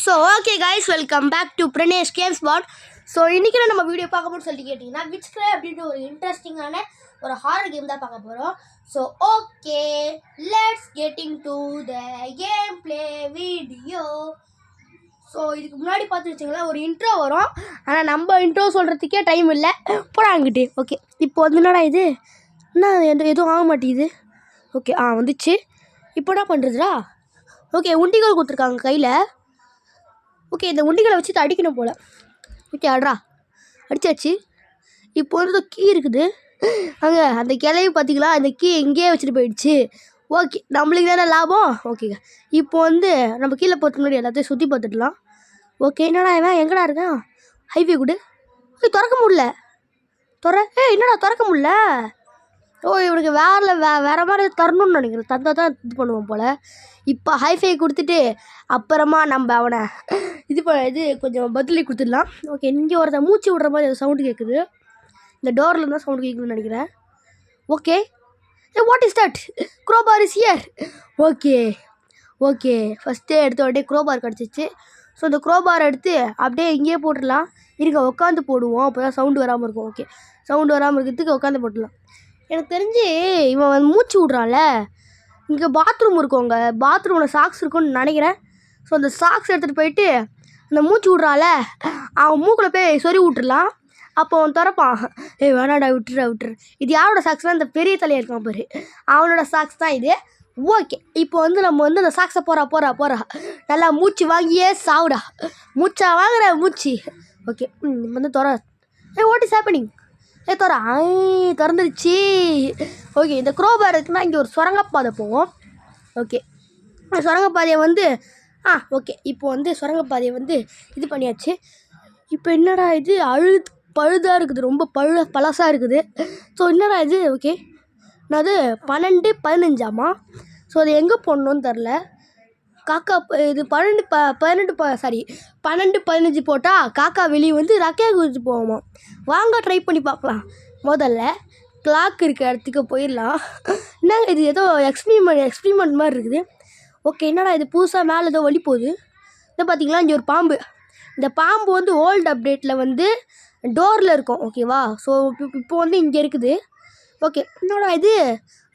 So okay guys, welcome back to Pranesh game spot. So இன்றைக்கி நம்ம video பார்க்க போகிறோம்னு சொல்லிட்டு கேட்டிங்கன்னா, விச் கிரை அப்படின்ற ஒரு இன்ட்ரெஸ்டிங்கான ஒரு ஹாரர் கேம் தான் பார்க்க போகிறோம். So okay, let's getting to the game play video. So இதுக்கு முன்னாடி பார்த்து வச்சிங்களேன், ஒரு இன்ட்ரோ வரும். ஆனால் நம்ம இன்ட்ரோ சொல்கிறதுக்கே டைம் இல்லை, போடாங்கிட்டு. ஓகே, இப்போ வந்து என்னடா இது, என்ன எதுவும் ஆக மாட்டேங்குது. ஓகே, வந்துச்சு. இப்போ என்ன பண்ணுறதுடா? ஓகே, உண்டிகள் கொடுத்துருக்காங்க கையில். ஓகே, இந்த உண்டிகளை வச்சு அடிக்கணும் போல். ஓகே, அட்ரா அடிச்சாச்சு. இப்போ வந்து கீ இருக்குது அங்கே, அந்த கிளையை பார்த்தீங்களா, அந்த கீ எங்கேயே வச்சுட்டு போயிடுச்சு. ஓகே, நம்மளுக்கு தானே லாபம். ஓகேங்க, இப்போ வந்து நம்ம கீழே போகிறதுக்கு முன்னாடி எல்லாத்தையும் சுற்றி பார்த்துடலாம். ஓகே, என்னடா இவன் எங்கடா இருக்கான்? ஹைவே கொடு. திறக்க முடியல. என்னடா திறக்க முடியல? இவனுக்கு வேறு மாதிரி தரணும்னு நினைக்கிறேன். தந்தால் தான் இது பண்ணுவோம் போல். இப்போ ஹைஃபை கொடுத்துட்டு அப்புறமா நம்ம அவனை இது கொஞ்சம் பதிலி கொடுத்துடலாம். ஓகே, இங்கே ஒருத்தன் மூச்சு விடுற மாதிரி சவுண்டு கேட்குது. இந்த டோரில் தான் சவுண்டு கேட்குதுன்னு நினைக்கிறேன். Okay, what is that? Crowbar is here. Okay, ஃபஸ்ட்டே எடுத்த உடனே க்ரோபார் கிடச்சிச்சு. ஸோ இந்த க்ரோபார் எடுத்து அப்படியே இங்கேயே போட்டுடலாம். இருங்க, உட்காந்து போடுவோம், அப்போ தான் சவுண்டு வராமல் இருக்கும். ஓகே, சவுண்டு வராமல் இருக்கிறதுக்கு உட்காந்து போட்டுடலாம். எனக்கு தெரிஞ்சு இவன் மூச்சு விட்றான்ல, இங்கே பாத்ரூம் இருக்குங்க, பாத்ரூமில் சாக்ஸ் இருக்குன்னு நினைக்கிறேன். ஸோ அந்த சாக்ஸ் எடுத்துகிட்டு போயிட்டு அந்த மூச்சு விட்றான்ல, அவன் மூக்கில் போய் சொறி விட்டுடலாம். அப்போ அவன் திறப்பான். வேணாடா, விட்டுரு. இது யாரோட சாக்ஸ்னால் இந்த பெரிய தலையாக இருக்கான் பாரு, அவனோட சாக்ஸ் தான் இது. ஓகே, இப்போ வந்து நம்ம வந்து அந்த சாக்ஸை போகிறா நல்லா மூச்சு வாங்கியே சாவுடா. மூச்சா வாங்குற மூச்சு. ஓகே, வந்து வாட் இஸ் ஹேப்பனிங்? திறந்துருச்சு. ஓகே, இந்த க்ரோபார் இருக்குன்னா இங்கே ஒரு சுரங்கப்பாதை போவோம். ஓகே, சுரங்கப்பாதையை வந்து ஓகே, இப்போ வந்து சுரங்கப்பாதையை வந்து இது பண்ணியாச்சு. இப்போ என்னடா இது, பழுதாக இருக்குது, ரொம்ப பழசாக இருக்குது. ஸோ என்னடா இது? ஓகே, நான் அது 12-15 ஸோ அது எங்கே போடணுன்னு தெரில. காக்கா இது 12-15 போட்டால் காக்கா வெளியே வந்து ரக்கையை குதிச்சு போவோமா. வாங்க ட்ரை பண்ணி பார்க்கலாம். முதல்ல கிளாக் இருக்க இடத்துக்கு போயிடலாம். என்னங்க இது, ஏதோ எக்ஸ்பிரிமெண்ட் மாதிரி இருக்குது. ஓகே, என்னடா இது புதுசாக மேலே ஏதோ வழி போகுது. இதை பார்த்தீங்களா, இங்கே ஒரு பாம்பு. இந்த பாம்பு வந்து ஓல்டு அப்டேட்டில் வந்து டோரில் இருக்கும். ஓகேவா? ஸோ இப்போ வந்து இங்கே இருக்குது. ஓகே, என்னடா இது,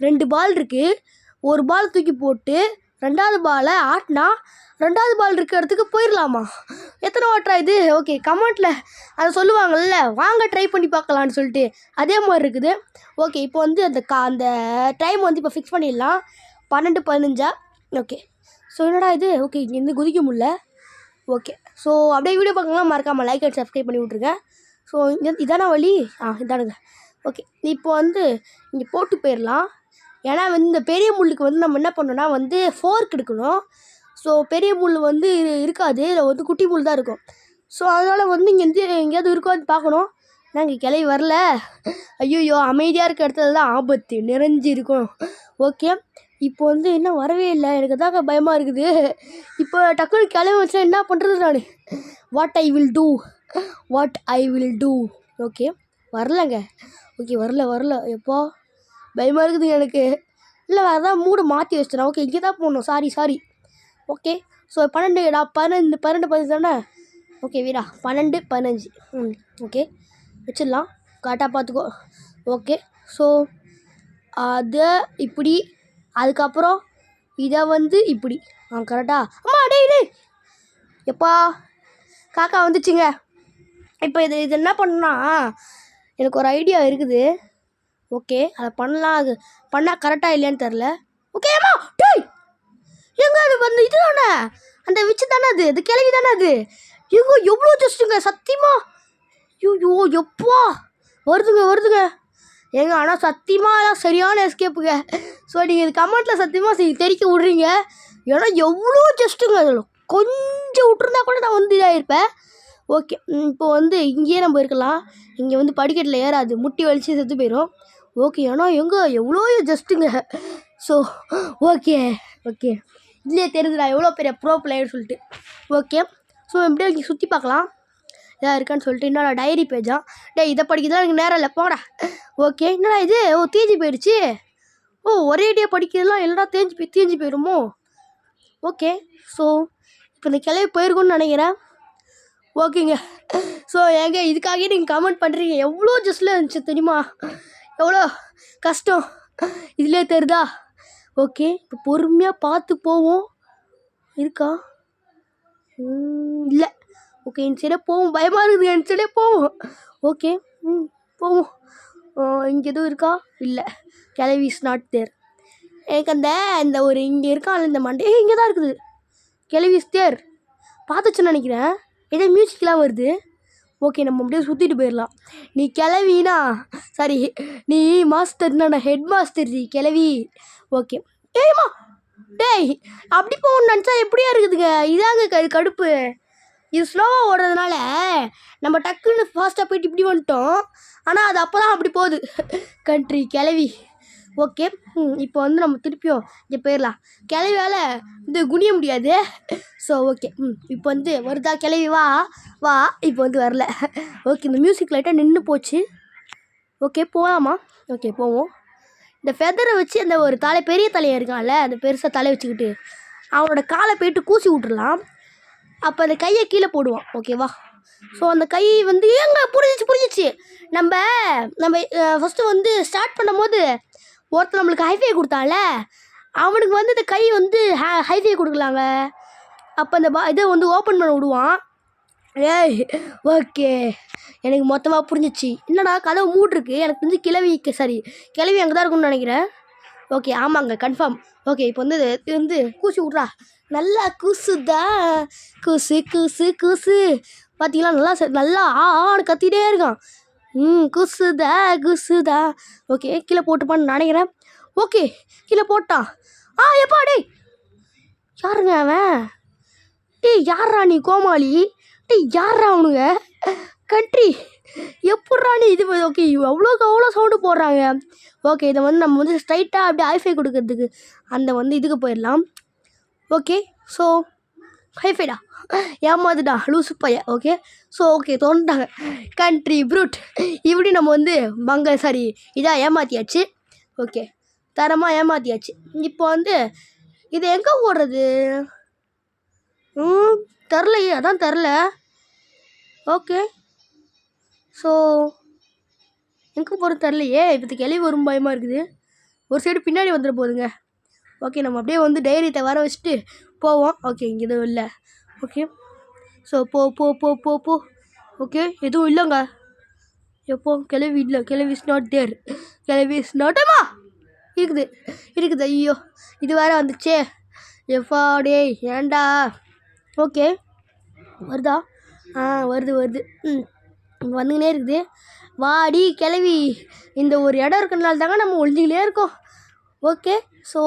2 பால் இருக்குது. ஒரு பால் தூக்கி போட்டு 2வது பாலை ஆட்டினா 2வது பால் இருக்க இடத்துக்கு போயிடலாமா? எத்தனை வாட்டரா இது? ஓகே, கமெண்ட்டில் அதை சொல்லுவாங்கள்ல, வாங்க ட்ரை பண்ணி பார்க்கலான்னு சொல்லிட்டு, அதே மாதிரி இருக்குது. ஓகே, இப்போ வந்து அந்த டைம் வந்து இப்போ ஃபிக்ஸ் பண்ணிடலாம், 12-15. ஓகே, ஸோ என்னடா இது? ஓகே, இங்கேருந்து குதிக்க முடியல. ஓகே, ஸோ அப்படியே வீடியோ பார்க்கலாம், மறக்காமல் லைக் அண்ட் சப்ஸ்கிரைப் பண்ணி விட்ருங்க. ஸோ இதான வழி? இதானுங்க. ஓகே, இப்போ வந்து இங்கே போட்டு போயிடலாம். ஏன்னா வந்து இந்த பெரிய முள்ளுக்கு வந்து நம்ம என்ன பண்ணோன்னா வந்து ஃபோர்க் எடுக்கணும். ஸோ பெரிய முள் வந்து இருக்காது, இதில் வந்து குட்டி முள் தான் இருக்கும். ஸோ அதனால் வந்து இங்கேருந்து எங்கேயாவது இருக்காது பார்க்கணும். ஏன்னா இங்கே கிளை வரல. ஐயோ, அமைதியாக இருக்க இடத்துல தான் ஆபத்து நிறைஞ்சி இருக்கும். ஓகே, இப்போ வந்து இன்னும் வரவே இல்லை, எனக்கு தாங்க பயமாக இருக்குது. இப்போ டக்குனு கிளம்பி வச்சா என்ன பண்ணுறது நான்? What I will do. Okay, வரலங்க. ஓகே, வரல. எப்போ பயமாக இருக்குதுங்க எனக்கு. இல்லை, வேறு தான் மூடு மாற்றி வச்சிட்டேன். ஓகே, இங்கே தான் போகணும். சாரி. ஓகே, ஸோ 12 தானே? ஓகே, வீடா 12-15. ஓகே, வச்சிடலாம். கரெக்டாக பார்த்துக்கோ. ஓகே, ஸோ அதை இப்படி, அதுக்கப்புறம் இதை வந்து இப்படி. கரெக்டாக. அம்மா டேய் எப்பா, காக்கா வந்துச்சுங்க. இப்போ இது என்ன பண்ணா, எனக்கு ஒரு ஐடியா இருக்குது. ஓகே, அதை பண்ணலாம். அது பண்ணால் கரெக்டாக இல்லையான்னு தெரில. ஓகே, அம்மா டேய், எங்க அது வந்து இது தானே, அந்த விச்சு தானே அது, அது கிளவி தானே அது. எவ்வளோ ஜஸ்ட்டுங்க சத்தியமா. எப்பா வருதுங்க ஏங்க. ஆனால் சத்தியமாக எல்லாம் சரியான எஸ்கேப்புங்க. ஸோ நீங்கள் இது கமெண்ட்டில் சத்தியமாக தெரிக்க விட்றீங்க. ஏன்னா எவ்வளோ ஜஸ்ட்டுங்க, அதில் கொஞ்சம் விட்டுருந்தா கூட நான் வந்து இதாகிருப்பேன். ஓகே, இப்போ வந்து இங்கேயே நம்ம இருக்கலாம். இங்கே வந்து படிக்கட்டில் ஏறாது, முட்டி வலிச்சு செத்து போயிடும். ஓகே, ஏன்னா எவ்வளோ ஜஸ்ட்டுங்க. ஸோ ஓகே, இதுலேயே தெரிஞ்சுடா எவ்வளோ பெரிய ப்ரோ பிளேயர் சொல்லிட்டு. ஓகே, ஸோ எப்படியோ இங்கே சுற்றி பார்க்கலாம் இதாக இருக்கான்னு சொல்லிட்டு. என்னடா டைரி பேஜா? இதை படிக்கிறதுலாம் எனக்கு நேரம் இல்லை, போடா. ஓகே, என்னடா இது? தேஞ்சு போயிடுச்சு. ஒரே படிக்கிறதுலாம் இல்லைடா, தேஞ்சு போயிடுமோ? ஓகே, ஸோ இப்போ இந்த கிளவி போயிருக்கும்னு நினைக்கிறேன். ஓகேங்க. ஸோ ஏங்க இதுக்காகவே நீங்கள் கமெண்ட் பண்ணுறீங்க. எவ்வளோ ஜஸ்ட்டில் இருந்துச்சு தெரியுமா? எவ்வளோ கஷ்டம் இதிலே தெரியுதா? ஓகே, இப்போ பொறுமையாக பார்த்து போவோம். இருக்கா? இல்லை. ஓகே, இந்த சைடே போவோம். பயமாக இருக்குது. இந்த சைடே போவோம். ஓகே, போவோம். இங்கே எதுவும் இருக்கா? இல்லை. கிளவி இஸ் நாட் தேர். எனக்கு இந்த ஒரு இங்கே இருக்கான் இந்த மண்டே இங்கே தான் இருக்குது. கிளவி இஸ் தேர். பார்த்துச்சுன்னு நினைக்கிறேன். ஏதோ மியூசிக்லாம் வருது. ஓகே, நம்ம அப்படியே சுற்றிட்டு போயிடலாம். நீ கிளவினா சாரி, நீ மாஸ்டர்னா நான் ஹெட் மாஸ்டர் கிளவி. ஓகே. ஏய்மா டேய், அப்படி போகணும்னு நினச்சா எப்படியா இருக்குதுங்க? இதாங்க கடுப்பு. இது ஸ்லோவாக ஓடுறதுனால நம்ம டக்குன்னு ஃபாஸ்ட்டாக போயிட்டு இப்படி வந்துட்டோம். ஆனால் அது அப்போ தான் அப்படி போகுது. கண்ட்ரி கிளவி. ஓகே, இப்போ வந்து நம்ம திருப்பியும் இங்கே போயிடலாம். கிளவியால் இது குனிய முடியாது. ஸோ ஓகே, இப்போ வந்து வருதா கிளவி? வா வா. இப்போ வந்து வரல. ஓகே, இந்த மியூசிக் லைட்டாக நின்று போச்சு. ஓகே, போகலாமா? ஓகே, போவோம். இந்த ஃபெதரை வச்சு அந்த ஒரு பெரிய தலையை இருக்கான்ல, அந்த பெருசாக தலை வச்சுக்கிட்டு அவனோட காலை போயிட்டு கூசி விட்டுறலாம். அப்போ அந்த கையை கீழே போடுவான். ஓகேவா? ஸோ அந்த கை வந்து ஏங்க புரிஞ்சிச்சு. நம்ம ஃபஸ்ட்டு வந்து ஸ்டார்ட் பண்ணும் போது ஒருத்தர் நம்மளுக்கு ஹைஃபை கொடுத்தால, அவனுக்கு வந்து இந்த கை வந்து ஹைஃபை கொடுக்கலாங்க. அப்போ அந்த இதை வந்து ஓப்பன் பண்ண விடுவான். ஏய் ஓகே, எனக்கு மொத்தமாக புரிஞ்சிச்சு. என்னடா கதவு மூட்ருக்கு? எனக்கு வந்து கிளவி அங்கே தான் இருக்கும்னு நினைக்கிறேன். ஓகே, ஆமாங்க, கன்ஃபார்ம். ஓகே, இப்போ வந்து இது வந்து கூசி விட்றா. நல்லா கூசுதா? கூசு கூசு கூசு. பார்த்தீங்களா? நல்லா ஆன்னு கத்திட்டே இருக்கான். கூசுதா. ஓகே, கீழே போட்டுப்பான்னு நினைக்கிறேன். ஓகே, கீழே போட்டான். எப்பா டேய், யாருங்க அவன்? டேய் யாரா நீ கோமாளி? டேய் யாரா அவனுங்க? கண்ட்ரி எப்பட்றா நீ இது? ஓகே, அவ்வளோ சவுண்டு போடுறாங்க. ஓகே, இதை வந்து நம்ம வந்து ஸ்ட்ரைட்டாக அப்படியே ஹைஃபை கொடுக்கறதுக்கு அந்த வந்து இதுக்கு போயிடலாம். ஓகே, ஸோ ஹைஃபைடா ஏமாதுடா லூசு பைய. ஓகே, ஸோ ஓகே தோண்டாங்க. Country fruit. இப்படி நம்ம வந்து இதாக ஏமாற்றியாச்சு. ஓகே, தரமாக ஏமாற்றியாச்சு. இப்போ வந்து இது எங்கே ஓடுறது? தெரிலையே, அதான் தெரில. ஓகே, ஸோ எங்கே போகிறது தெரிலையே. இப்போ கிளவி வரும் பயமாக இருக்குது. ஒரு சைடு பின்னாடி வந்துட போகுதுங்க. ஓகே, நம்ம அப்படியே வந்து தைரியத்தை வர வச்சுட்டு போவோம். ஓகே, இங்கே எதுவும் இல்லை. ஓகே, ஸோ போ. ஓகே, எதுவும் இல்லைங்க. எப்போ கிளவி இல்லை. கிளவி இஸ் நாட் தேர். கிளவி இஸ் நாட்டமா இருக்குது. ஐயோ, இது வேறு வந்துச்சே. எப்பா டேய் ஏண்டா? ஓகே, வருதா? வருது. வந்துக்கினே இருக்குது. வாடி கிளவி. இந்த ஒரு இடம் இருக்கிறனால தாங்க நம்ம ஒழிஞ்சிக்கினே இருக்கோம். ஓகே, ஸோ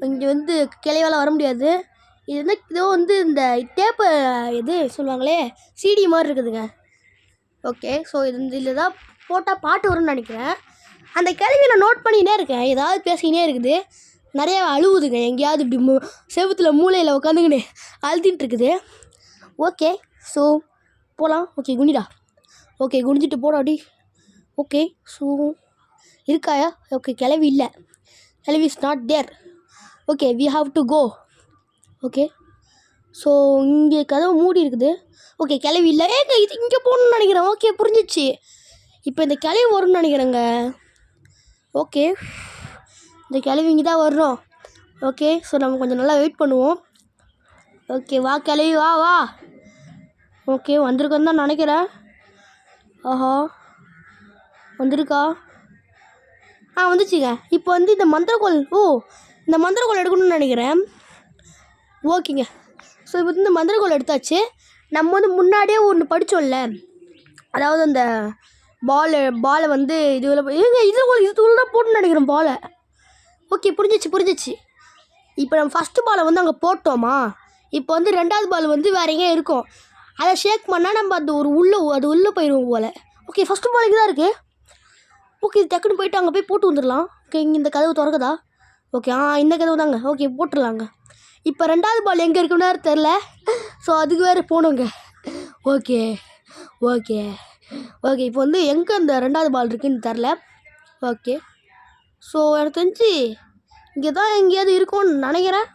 இங்கே வந்து கிளவியால் வர முடியாது. இதோ வந்து இந்த டேப்பு எது சொல்லுவாங்களே, சிடி மாதிரி இருக்குதுங்க. ஓகே, ஸோ இதில் தான் போட்டால் பாட்டு வரும்னு நினைக்கிறேன். அந்த கிளவி நான் நோட் பண்ணிக்கினே இருக்கேன். ஏதாவது பேசிக்கினே இருக்குது. நிறைய அழுவுதுங்க. எங்கேயாவது இப்படி செவுத்தில் மூளையில் உட்காந்துக்கினே அழுத்தின்னு இருக்குது. ஓகே, ஸோ போகலாம். ஓகே, குனிடா. ஓகே, குனிஞ்சிட்டு போடாடி. ஓகே, ஸோ இருக்காயா? ஓகே, கிளவி இல்லை. கிளவி is not there. Okay, we have to go. Okay, so இங்கே கதவு மூடி இருக்குது. ஓகே, கிளவி இல்லை. இது இங்கே போகணுன்னு நினைக்கிறேன். ஓகே, புரிஞ்சிச்சு. இப்போ இந்த கிளவி வரும்னு நினைக்கிறேங்க. ஓகே, இந்த கிளவி இங்கே தான் வரணும். ஓகே, ஸோ நம்ம கொஞ்சம் நல்லா வெயிட் பண்ணுவோம். ஓகே, வா கிளவி வா. ஓகே, வந்திருக்கேன்னு தான் நினைக்கிறேன். ஆஹா, வந்திருக்கா? வந்துச்சுங்க. இப்போ வந்து இந்த மந்திரக்கோள் எடுக்கணும்னு நினைக்கிறேன். ஓகேங்க, ஸோ இப்போ வந்து இந்த மந்திரக்கோள் எடுத்தாச்சு. நம்ம வந்து முன்னாடியே ஒன்று படித்தோம்ல, அதாவது அந்த பாலை வந்து இதுல தான் போட்டுன்னு நினைக்கிறேன் பாலை. ஓகே, புரிஞ்சிச்சு. இப்போ நம்ம ஃபஸ்ட்டு பாலை வந்து அங்கே போட்டோமா, இப்போ வந்து ரெண்டாவது பால் வந்து வேறு எங்கேயும் இருக்கும். அதை ஷேக் பண்ணால் நம்ம அது உள்ளே போயிடுவோம் போல். ஓகே, ஃபஸ்ட்டு பால் இங்கே தான் இருக்குது. ஓகே, டக்குன்னு போயிட்டு அங்கே போய் போட்டு வந்துடலாம். ஓகே, இங்கே இந்த கதவு திறக்குதா? ஓகே, இந்த கதவு தாங்க. ஓகே, போட்டுடலாங்க. இப்போ ரெண்டாவது பால் எங்கே இருக்குன்னு தெரில. ஸோ அதுக்கு வேறு போகணுங்க. ஓகே, இப்போ வந்து எங்கே அந்த ரெண்டாவது பால் இருக்குதுன்னு தெரில. ஓகே, ஸோ எனக்கு தெரிஞ்சு இங்கே தான் எங்கேயாவது இருக்கும்னு நினைக்கிறேன்.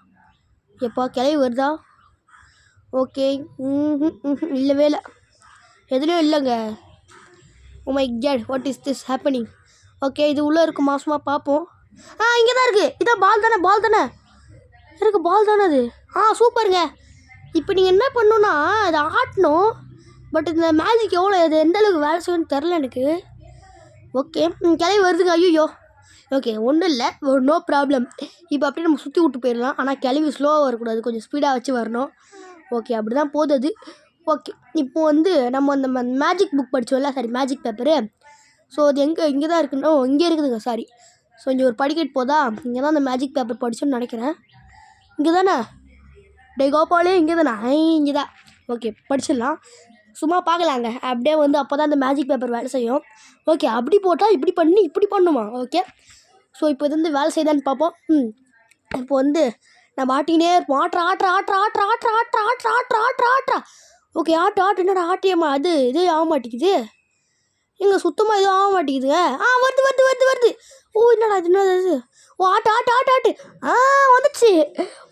எப்போ கிளவி வருதா? ஓகே. இல்லவே இல்லை, எதுலேயும் இல்லைங்க. Oh my god, what is this happening? Okay, இது உள்ளே இருக்குமா? சும்மா பார்ப்போம். இங்கே தான் இருக்குது. இதான் பால் தானே, பால் தானே இருக்குது, பால் தானே அது. சூப்பருங்க. இப்போ நீங்கள் என்ன பண்ணணுன்னா அதை ஆட்டணும். பட் இந்த மேஜிக் எவ்வளோ அது எந்த அளவுக்கு வேலை செய்யணும்னு தெரில எனக்கு. ஓகே, கிளம்பி வருதுங்க. ஐயோ, ஓகே, ஒன்றும் இல்லை, நோ ப்ராப்ளம். இப்போ அப்படியே நம்ம சுற்றி விட்டு போயிடலாம். ஆனால் கிளம்பி ஸ்லோவாக வரக்கூடாது, கொஞ்சம் ஸ்பீடாக வச்சு வரணும். ஓகே, அப்படி தான் போகுது அது. ஓகே, இப்போது வந்து நம்ம அந்த மேஜிக் புக் படித்தோம்ல, சாரி மேஜிக் பேப்பரு. ஸோ அது இங்கே தான் இருக்குன்னு, இங்கே இருக்குதுங்க, சாரி. ஸோ இங்கே ஒரு படிக்கட் போதா, இங்கே தான் அந்த மேஜிக் பேப்பர் படித்தோன்னு நினைக்கிறேன். இங்கே தானே டே கோபாலே, இங்கே தானே? இங்கே தான். ஓகே, படிச்சிடலாம். சும்மா பார்க்கலாங்க அப்படியே வந்து, அப்போ தான் அந்த மேஜிக் பேப்பர் வேலை செய்யும். ஓகே, அப்படி போட்டால் இப்படி பண்ணி இப்படி பண்ணுமா? ஓகே, ஸோ இப்போ இது வந்து வேலை செய்தான்னு பார்ப்போம். இப்போ வந்து நம்ம ஆட்டினே இருப்போம். ஆட்ரா. ஓகே, ஆட்டு என்னடா ஆட்டியம்மா, அது இது ஆக மாட்டேங்குது. எங்கே சுத்தமாக எதுவும் ஆக மாட்டேங்குதுங்க. வருது. ஓ, என்னடா இது, என்னது? ஓ, ஆட்டு. வந்துச்சு.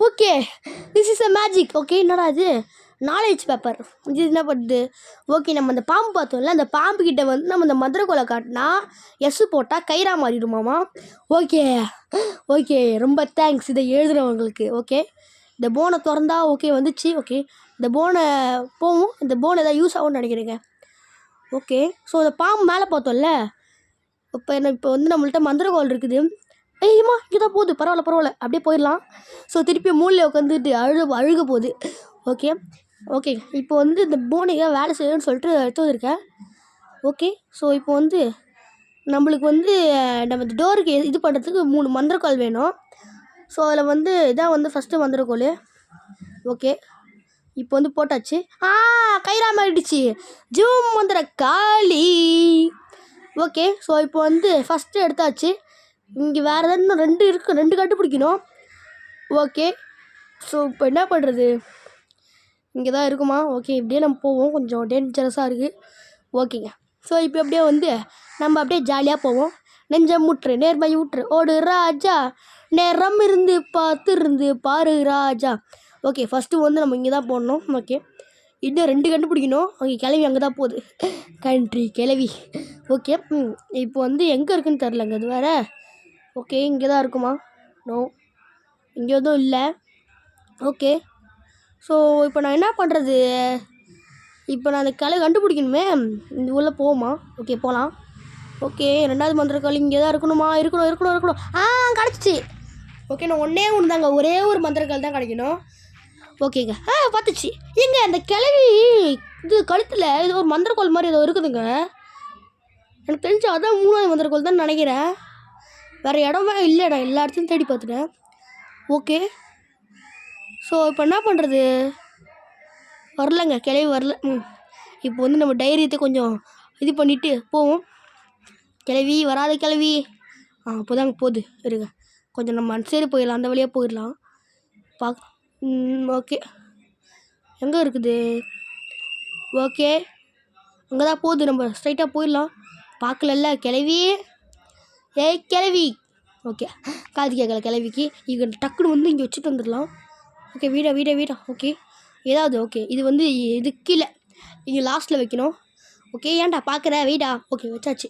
Okay, this is a magic. Okay, என்னடா இது? Knowledge paper. இது என்ன பண்ணுது? ஓகே, நம்ம அந்த பாம்பு பார்த்தோம்ல, அந்த பாம்புக்கிட்ட வந்து நம்ம இந்த மதுரக்கோலை காட்டினா எஸ்ஸு போட்டால் கயிறா மாறிடுமாமா. ஓகே, ரொம்ப தேங்க்ஸ் இதை எழுதுகிறவங்களுக்கு. ஓகே, இந்த போனை திறந்தா ஓகே வந்துச்சு. ஓகே, இந்த போனை போகும், இந்த போன் எதாவது யூஸ் ஆகும்னு நினைக்கிறேங்க. ஓகே, ஸோ அந்த பாம்பு மேலே பார்த்தோம்ல, இப்போ வந்து நம்மள்ட்ட மந்திரக்கோள் இருக்குது. ஐயம்மா, இங்கே தான் போகுது. பரவாயில்ல, அப்படியே போயிடலாம். ஸோ திருப்பி மூலையில் உட்காந்துட்டு அழுக போகுது. ஓகே, இப்போ வந்து இந்த போனையாக வேலை செய்யணும்னு சொல்லிட்டு எடுத்து வந்திருக்கேன். ஓகே, ஸோ இப்போ வந்து நம்மளுக்கு வந்து நம்ம இந்த டோருக்கு இது பண்ணுறதுக்கு 3 மந்திரக்கோள் வேணும். ஸோ அதில் வந்து இதான் வந்து ஃபஸ்ட்டு மந்திரக்கோள். ஓகே, இப்போ வந்து போட்டாச்சு. கயிறா மாறிடுச்சு. ஜூம் மந்திர காளி. ஓகே, ஸோ இப்போ வந்து ஃபஸ்ட்டு எடுத்தாச்சு. இங்கே வேறு ஏதாவது இன்னும் 2 இருக்குது, 2 கண்டுபிடிக்கணும். ஓகே, ஸோ இப்போ என்ன பண்ணுறது? இங்கே தான் இருக்குமா? ஓகே, இப்படியே நம்ம போவோம், கொஞ்சம் டேஞ்சரஸாக இருக்குது. ஓகேங்க, ஸோ இப்போ அப்படியே வந்து நம்ம அப்படியே ஜாலியாக போவோம். நெஞ்சம் முற்று நேர்மை ஊற்று ஓடு ராஜா, நேரம் இருந்து பார்த்துருந்து பாரு ராஜா. ஓகே, ஃபஸ்ட்டு வந்து நம்ம இங்கே தான் போடணும். ஓகே, இன்னும் 2 கண்டுபிடிக்கணும். ஓகே, கிளவி அங்கே தான் போகுது, கண்ட்ரி கிளவி. ஓகே, இப்போ வந்து எங்கே இருக்குதுன்னு தெரிலங்க அது வேறு. ஓகே, இங்கே தான் இருக்குமா? நோ, இங்கே எதுவும் இல்லை. ஓகே, ஸோ இப்போ நான் என்ன பண்ணுறது? இப்போ நான் அந்த கிளவி கண்டுபிடிக்கணுமே. இந்த உள்ளே போகுமா? ஓகே, போகலாம். ஓகே, 2வது மந்திரக்கோள் இங்கே தான் இருக்கணுமா? இருக்கணும். கிடச்சிச்சு. ஓகே, நான் ஒன்று தாங்க, ஒரே ஒரு மந்திரக்கோள் தான் கிடைக்கணும். ஓகேங்க, பார்த்துச்சு. எங்க அந்த கிளவி இது கழுத்தில் இது ஒரு மந்திரக்கோள் மாதிரி ஏதோ இருக்குதுங்க. எனக்கு தெரிஞ்சு அதான் 3வது மந்திரக்கோள் தான் நினைக்கிறேன். வேறு இடமே இல்லை, நான் எல்லா இடத்தையும் தேடி பார்த்துட்டேன். ஓகே, ஸோ இப்போ என்ன பண்ணுறது? வரலங்க, கிளவி வரல. இப்போ வந்து நம்ம டைரியத்தை கொஞ்சம் இது பண்ணிவிட்டு போவோம். கிளவி வராத கிளவி. அப்போதாங்க போகுது, இருங்க கொஞ்சம் நம்ம சரி போயிடலாம், அந்த வழியாக போயிடலாம். ஓகே, எங்கே இருக்குது? ஓகே, அங்கே தான் போகுது, நம்ம ஸ்ட்ரைட்டாக போயிடலாம். பார்க்கலல்ல கிளவி. ஏய் கிளவி. ஓகே, காது கேட்கல கிளவிக்கு. இங்கே டக்குன்னு வந்து இங்கே வச்சுட்டு வந்துடலாம். ஓகே, வீடா. ஓகே, ஏதாவது ஓகே, இது வந்து இது கீழே இங்கே லாஸ்ட்டில் வைக்கணும். ஓகே, ஏன்டா பார்க்குற? வீடா. ஓகே, வச்சாச்சு.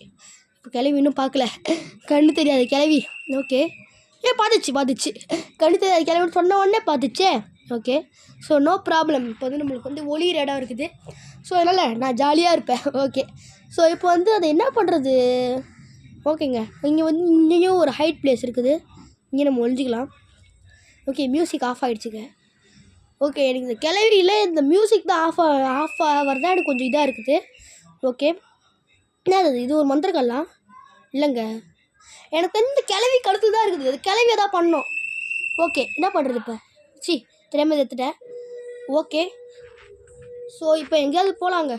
இப்போ கிளவி இன்னும் பார்க்கல, கண்ணு தெரியாது கிளவி. ஓகே, பார்த்துச்சு. கண்ணு தெரியாது கிளவின்னு சொன்ன உடனே பார்த்துச்சே. Okay, so no problem. இப்போ வந்து நம்மளுக்கு வந்து ஒளியிற இடம் இருக்குது. ஸோ அதனால் நான் ஜாலியாக இருப்பேன். ஓகே, ஸோ இப்போ வந்து அதை என்ன பண்ணுறது? ஓகேங்க, இங்கே வந்து இங்கேயும் ஒரு ஹைட் பிளேஸ் இருக்குது, இங்கே நம்ம ஒழிஞ்சிக்கலாம். ஓகே, மியூசிக் ஆஃப் ஆகிடுச்சுங்க. ஓகே, எனக்கு இந்த கிளவியில் இந்த மியூசிக் தான் ஆஃப் ஆகிறதா எனக்கு கொஞ்சம் இதாக இருக்குது. ஓகே, என்னது இது? ஒரு மந்திரக்கல்லாம் இல்லைங்க, எனக்கு இந்த கிளவி கழுத்து தான் இருக்குது. அது கிளவி எதாவது பண்ணோம். ஓகே, என்ன பண்ணுறது இப்போ? தெரியாமல் எடுத்துட்டேன். ஓகே, ஸோ இப்போ எங்கேயாவது போகலாங்க,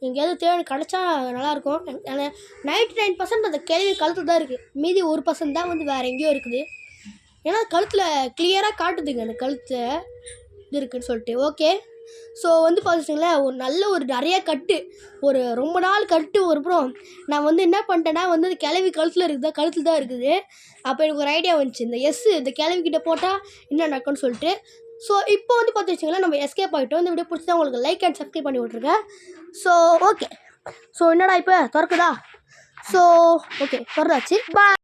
எங்கேயாவது தேவை கிடச்சா நல்லாயிருக்கும். 99% அந்த கிளவி கழுத்து தான் இருக்குது, மீதி 1% தான் வந்து வேறு எங்கேயோ இருக்குது. ஏன்னா கழுத்தில் கிளியராக காட்டுதுங்க அந்த கழுத்தை இது இருக்குதுன்னு சொல்லிட்டு. ஓகே, ஸோ வந்து பார்த்துட்டிங்களேன், ஒரு நல்ல ஒரு நிறைய கட்டு, ஒரு ரொம்ப நாள் கட்டு. அப்புறம் நான் வந்து என்ன பண்ணிட்டேன்னா வந்து இந்த கிளவி கழுத்தில் தான் இருக்குது. அப்போ எனக்கு ஒரு ஐடியா வந்துச்சு, இந்த இந்த கிளவிக்கிட்ட போட்டால் என்ன நடக்கும்னு சொல்லிட்டு. ஸோ இப்போ வந்து பார்த்து வச்சிங்களேன் நம்ம எஸ்கேப் ஆகிட்டோம். இந்த வீடியோ பிடிச்சா உங்களுக்கு லைக் அண்ட் சப்ஸ்கிரைப் பண்ணி விட்ருங்க. So okay. ஸோ என்னடா இப்போ திறக்குதா? So okay திறந்தாச்சு. பாய்.